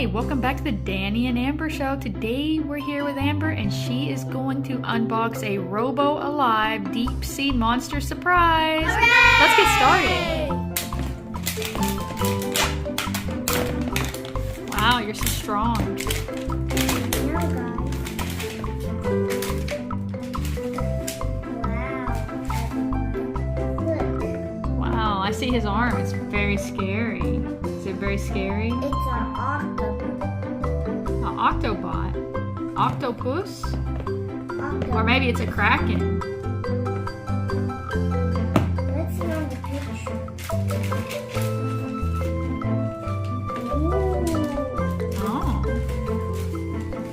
Hi, welcome back to the Danny and Amber Show. Today we're here with Amber and she is going to unbox a Robo Alive Deep Sea Monster surprise. Hooray! Let's get started. Wow, you're so strong. Wow, I see his arm. It's very scary. Is it very scary? It's an octopus. An Octobot? Octopus? Octopus. Or maybe it's a kraken. Let's see on the picture. Ooh. Oh.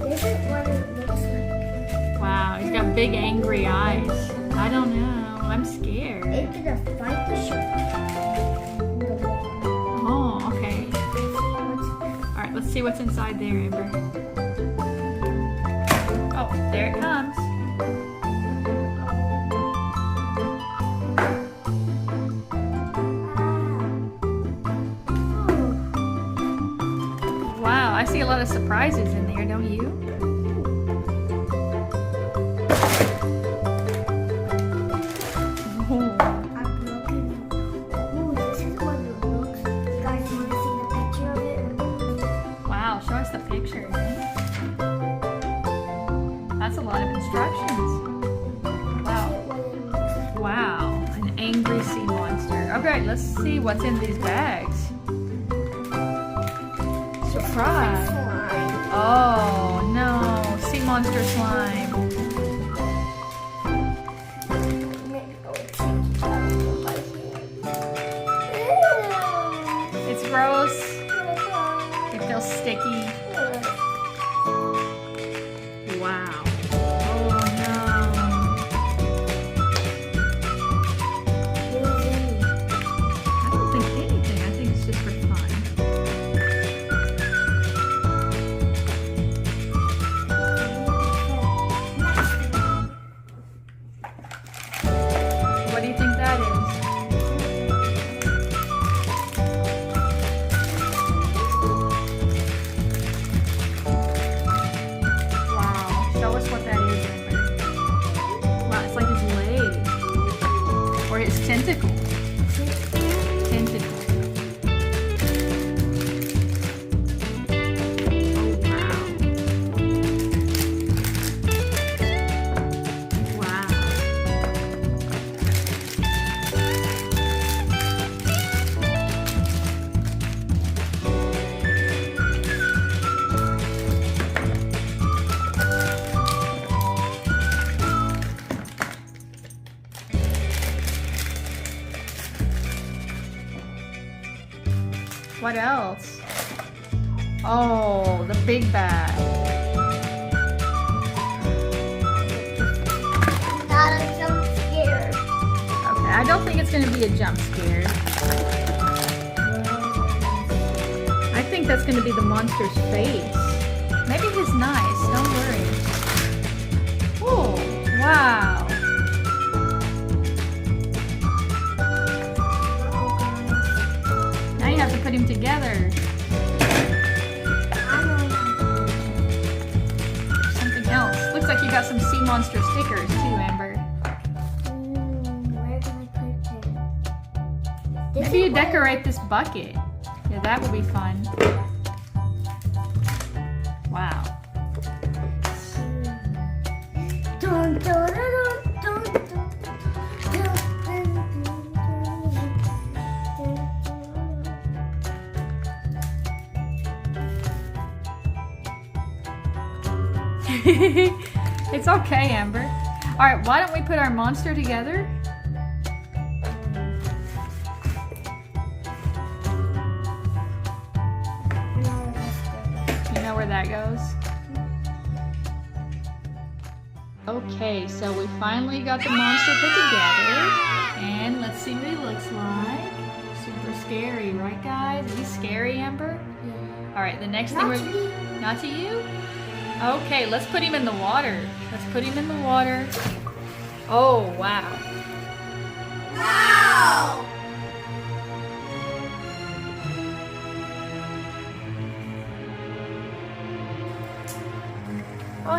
This is what it looks like. Wow, he's got big angry eyes. I don't know. I'm scared. It's gonna fight the shark. Oh, okay. Alright, let's see what's inside there, Amber. Oh, there it comes. Wow, I see a lot of surprises in there, don't you? Oh. This is what it looks. You guys want to see the picture of it? Wow, show us the picture. That's a lot of instructions. Wow. Wow, an angry sea monster. Okay, let's see what's in these bags. Surprise. Slime. Oh no, sea monster slime. It's gross. It feels sticky. Wow. Oh no. I don't think anything. I think it's just for fun. What do you think that is? Wow. Show us what that is, Amber. Wow, it's like his leg. Or his tentacle. Tentacle. Oh, wow. Wow. What else? Oh, the big bag. Not a jump scare. Okay, I don't think it's going to be a jump scare. I think that's going to be the monster's face. Maybe he's nice. Don't worry. Oh, wow. Now you have to put him together. Something else. Looks like you got some sea monster stickers too, Amber. Where can I put it? Maybe you decorate this bucket. Yeah, that would be fun. Wow. Dun, dun, dun, dun, dun, dun, It's okay, Amber. All right, why don't we put our monster together? You know where that goes? Okay, so we finally got the monster put together. And let's see what he looks like. Super scary, right guys? Is he scary, Amber? Yeah. All right, the next Not thing to we're... me. Not to you? Okay, let's put him in the water. Let's put him in the water. Oh, wow. Wow!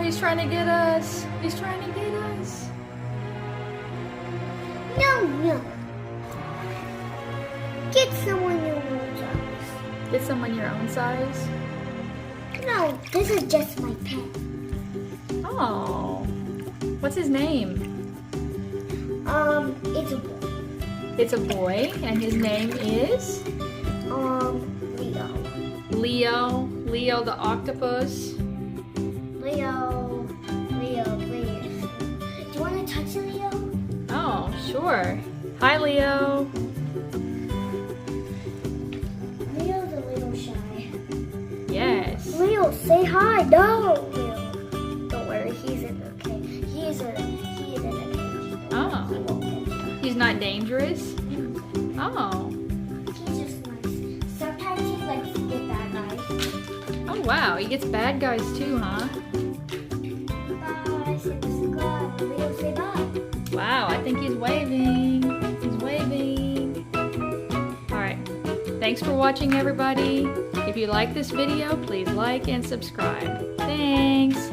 he's trying to get us. He's trying to get us. No. Get someone your own size. Get someone your own size. No, this is just my pet. Oh. What's his name? It's a boy. It's a boy, and his name is? Leo. Leo the octopus. Leo, please. Do you want to touch Leo? Oh, sure. Hi, Leo. Leo's a little shy. Yes. Leo, say hi. No, Leo. Don't worry, he's in the cage. He is in a cage. Oh. He won't get you. He's not dangerous? Oh. He's just nice. Sometimes he likes to get bad guys. Oh, wow. He gets bad guys too, huh? Bye. Say goodbye. Leo, say bye. Wow, I think he's waving. He's waving. Alright. Thanks for watching, everybody. If you like this video, please like and subscribe. Thanks.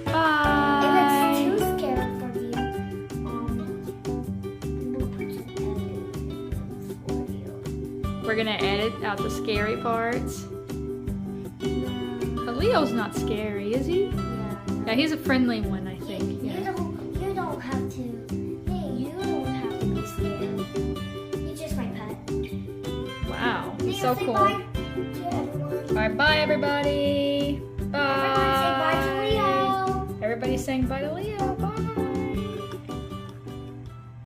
Bye. If it's too scary for you, we'll put some editing for you. We're gonna edit out the scary parts. But Leo's not scary, is he? Yeah, he's a friendly one, I think. You don't have to. Hey, you don't have to be scared. He's just my pet. Wow, Leo, so say cool. bye to everyone. Alright, bye everybody. Bye. Everyone say bye to Leo. Everybody's saying bye to Leo. Bye.